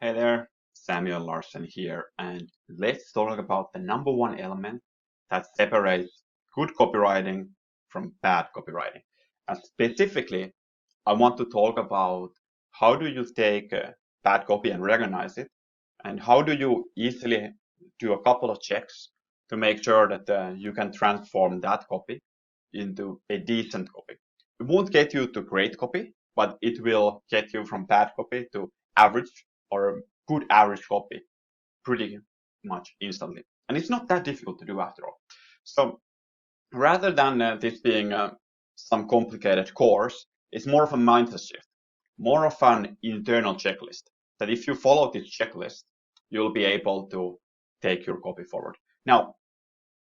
Hey there, Samuel Larsen here, and let's talk about the number one element that separates good copywriting from bad copywriting. And specifically, I want to talk about how do you take bad copy and recognize it, and how do you easily do a couple of checks to make sure that you can transform that copy into a decent copy. It won't get you to great copy, but it will get you from bad copy to average or good average copy pretty much instantly. And it's not that difficult to do after all. So rather than this being some complicated course, it's more of a mindset shift, more of an internal checklist. That if you follow this checklist, you'll be able to take your copy forward. Now,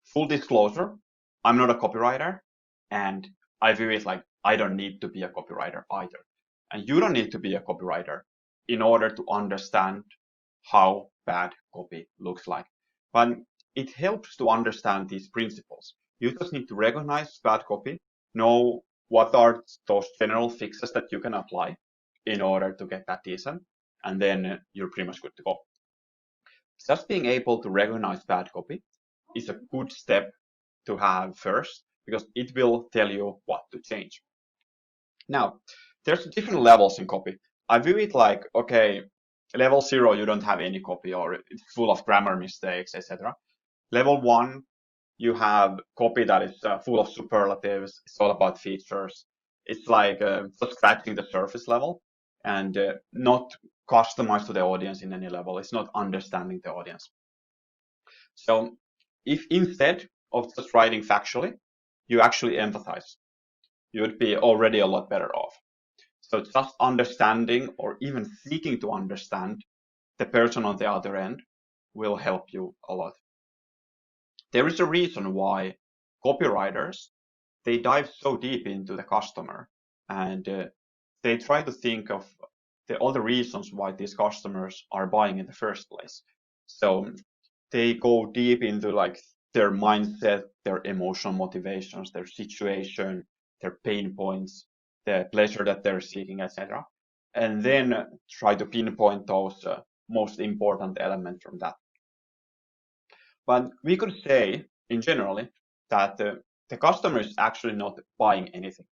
full disclosure, I'm not a copywriter, and I view it like I don't need to be a copywriter either. And you don't need to be a copywriter in order to understand how bad copy looks like. But it helps to understand these principles. You just need to recognize bad copy, know what are those general fixes that you can apply in order to get that decent, and then you're pretty much good to go. Just being able to recognize bad copy is a good step to have first, because it will tell you what to change. Now, there's different levels in copy. I view it like, okay, level 0, you don't have any copy, or it's full of grammar mistakes, etc. Level 1, you have copy that is full of superlatives. It's all about features. It's like just scratching the surface level and not customized to the audience in any level. It's not understanding the audience. So if instead of just writing factually, you actually empathize, you would be already a lot better off. So just understanding or even seeking to understand the person on the other end will help you a lot. There is a reason why copywriters, they dive so deep into the customer, and they try to think of all the reasons why these customers are buying in the first place. So they go deep into like their mindset, their emotional motivations, their situation, their pain points, the pleasure that they're seeking, etc. And then try to pinpoint those most important elements from that. But we could say, in generally, that the customer is actually not buying anything.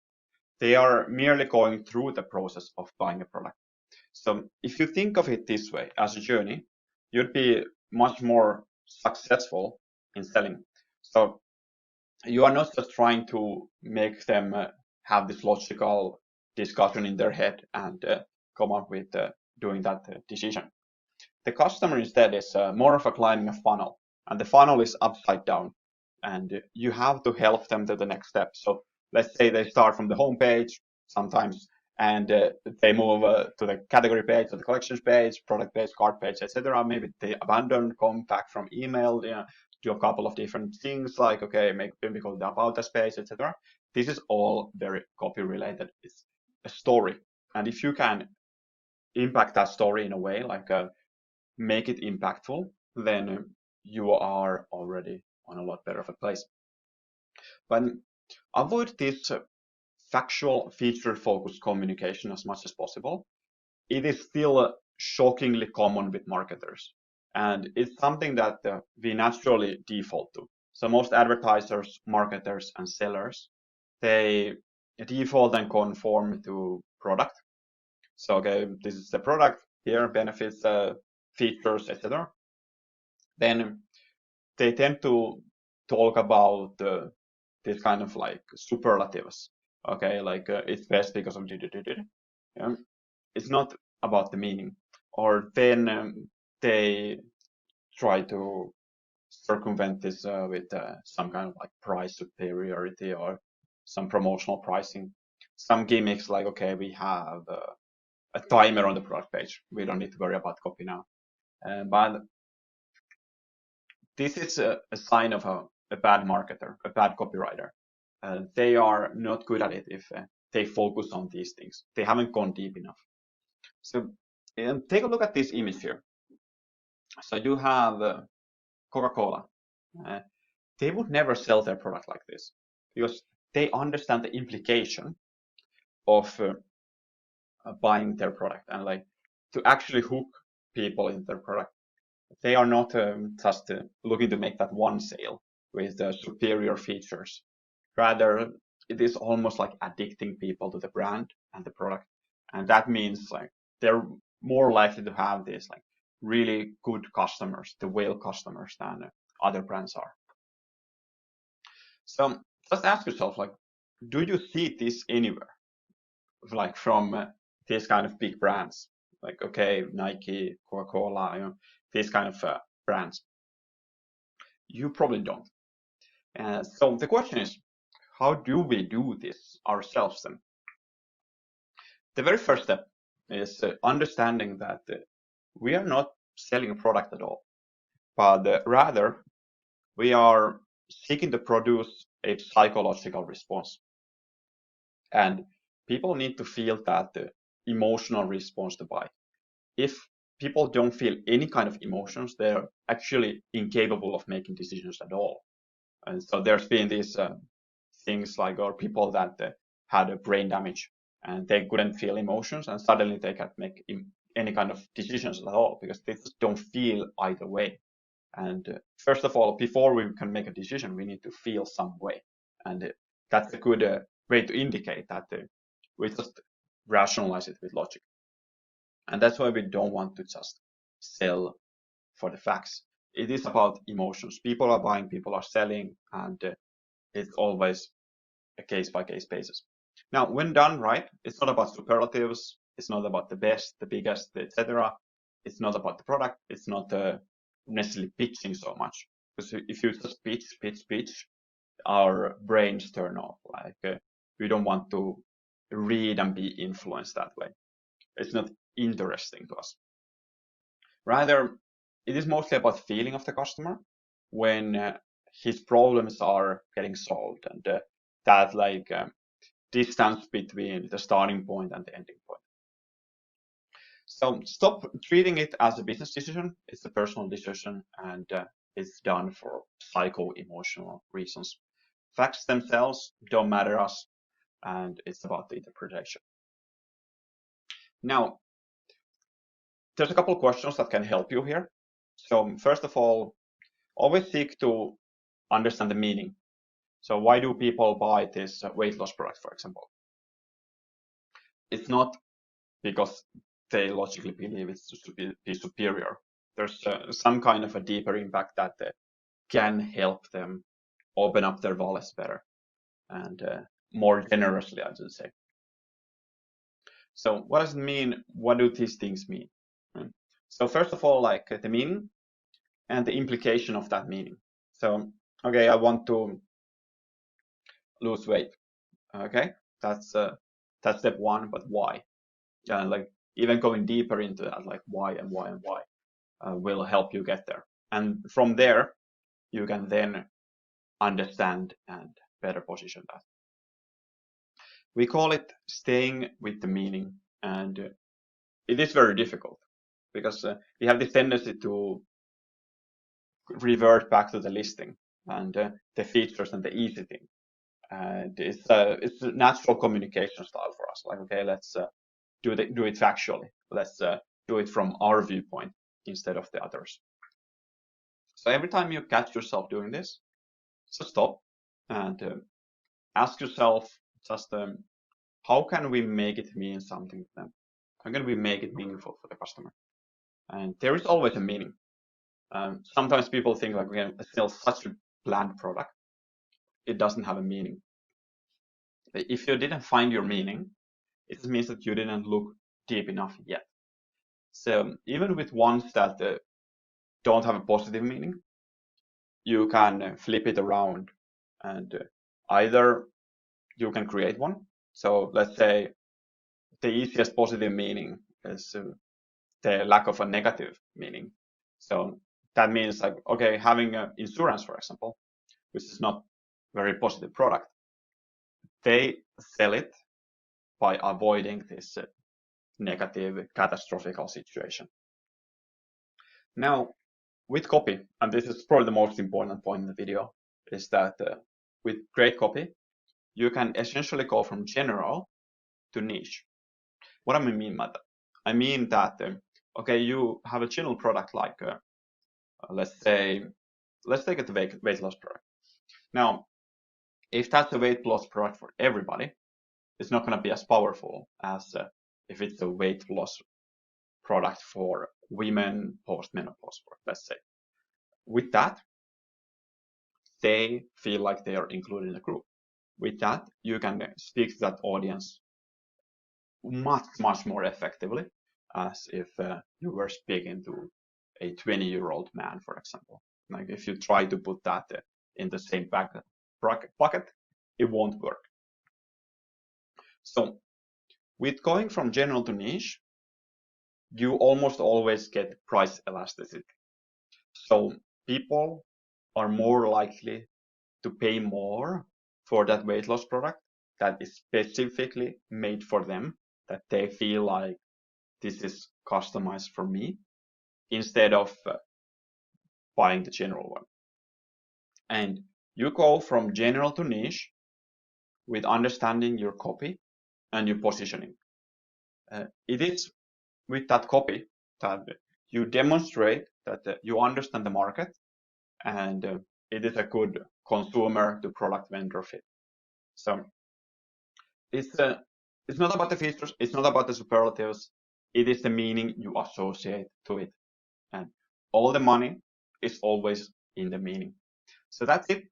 They are merely going through the process of buying a product. So if you think of it this way, as a journey, you'd be much more successful in selling. So you are not just trying to make them have this logical discussion in their head and come up with doing that decision. The customer instead is more of a climbing a funnel, and the funnel is upside down, and you have to help them to the next step. So let's say they start from the home page sometimes, and they move to the category page, to the collections page, product page, cart page, etc. Maybe they abandon, come back from email, do a couple of different things like, okay, maybe go to the about us page, etc. This is all very copy related. It's a story, and if you can impact that story in a way like make it impactful, then you are already on a lot better of a place. But avoid this factual feature focused communication as much as possible. It is still shockingly common with marketers, and it's something that we naturally default to. So most advertisers, marketers, and sellers, they default and conform to product. So okay, this is the product, here benefits, features, etc. Then they tend to talk about this kind of like superlatives. Okay, like it's best because of yeah. It's not about the meaning. Or then they try to circumvent this with some kind of like price superiority or some promotional pricing. Some gimmicks like, okay, we have a timer on the product page. We don't need to worry about copy now. But this is a sign of a bad marketer, a bad copywriter. They are not good at it if they focus on these things. They haven't gone deep enough. So take a look at this image here. So you have Coca-Cola. They would never sell their product like this because they understand the implication of buying their product, and like to actually hook people in their product. They are not just looking to make that one sale with the superior features. Rather, it is almost like addicting people to the brand and the product. And that means like they're more likely to have these like really good customers, the whale customers, than other brands are. So just ask yourself, like, do you see this anywhere? Like from these kind of big brands, like, okay, Nike, Coca-Cola, these kind of brands. You probably don't. So the question is, how do we do this ourselves then? The very first step is understanding that we are not selling a product at all, but rather we are seeking to produce a psychological response. And people need to feel that emotional response to buy. If people don't feel any kind of emotions, they're actually incapable of making decisions at all. And so there's been these things like, or people that had a brain damage and they couldn't feel emotions, and suddenly they can't make any kind of decisions at all because they just don't feel either way. And first of all, before we can make a decision, we need to feel some way. And that's a good way to indicate that we just rationalize it with logic. And that's why we don't want to just sell for the facts. It is about emotions. People are buying, people are selling, and it's always a case-by-case basis. Now, when done right, it's not about superlatives. It's not about the best, the biggest, etc. It's not about the product. It's not necessarily pitching so much. Because if you just pitch, our brains turn off. Like we don't want to read and be influenced that way. It's not interesting to us. Rather, it is mostly about feeling of the customer when his problems are getting solved, and that like distance between the starting point and the ending point. So stop treating it as a business decision. It's a personal decision, and it's done for psycho-emotional reasons. Facts themselves don't matter us, and it's about the interpretation. Now, there's a couple of questions that can help you here. So first of all, always seek to understand the meaning. So why do people buy this weight loss product, for example? It's not because they logically believe it's to be superior. There's some kind of a deeper impact that can help them open up their wallets better and more generously, I should say. So what does it mean? What do these things mean? So first of all, like the meaning and the implication of that meaning. So, okay, I want to lose weight. Okay, that's step one, but why? Yeah, like even going deeper into that, like why and why and why will help you get there. And from there, you can then understand and better position that. We call it staying with the meaning, and it is very difficult because we have this tendency to revert back to the listing and the features and the easy thing. And it's a natural communication style for us. Like, okay, let's do it factually. Let's do it from our viewpoint instead of the others. So every time you catch yourself doing this, just stop and ask yourself just how can we make it mean something to them? How can we make it meaningful for the customer? And there is always a meaning. Sometimes people think like, okay, I sell such a bland product, it doesn't have a meaning. If you didn't find your meaning, it means that you didn't look deep enough yet. So even with ones that don't have a positive meaning, you can flip it around and either you can create one. So let's say the easiest positive meaning is the lack of a negative meaning. So that means like, okay, having insurance, for example, which is not very positive product, they sell it by avoiding this negative catastrophic situation. Now, with copy, and this is probably the most important point in the video, is that with great copy, you can essentially go from general to niche. What do I mean by that? I mean that okay, you have a general product like, let's take it the weight loss product. Now, if that's a weight loss product for everybody, it's not going to be as powerful as if it's a weight loss product for women post-menopause, let's say. With that, they feel like they are included in the group. With that, you can speak to that audience much more effectively as if you were speaking to a 20-year-old man, for example. Like if you try to put that in the same bucket, it won't work. So with going from general to niche, you almost always get price elasticity. So people are more likely to pay more for that weight loss product that is specifically made for them, that they feel like this is customized for me, instead of buying the general one. And you go from general to niche with understanding your copy and your positioning. It is with that copy that you demonstrate that you understand the market, and it is a good consumer to product vendor fit. So it's not about the features, it's not about the superlatives, it is the meaning you associate to it. And all the money is always in the meaning. So that's it.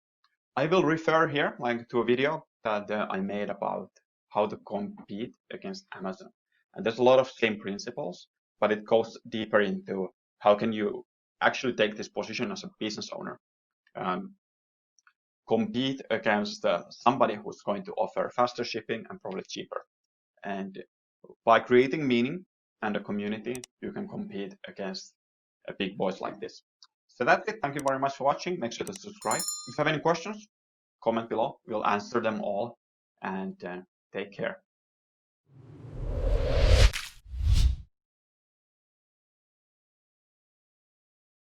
I will refer here to a video that I made about how to compete against Amazon. And there's a lot of same principles, but it goes deeper into how can you actually take this position as a business owner. Compete against somebody who's going to offer faster shipping and probably cheaper. And by creating meaning and a community, you can compete against big boys like this. So that's it. Thank you very much for watching. Make sure to subscribe. If you have any questions, comment below. We'll answer them all. And take care.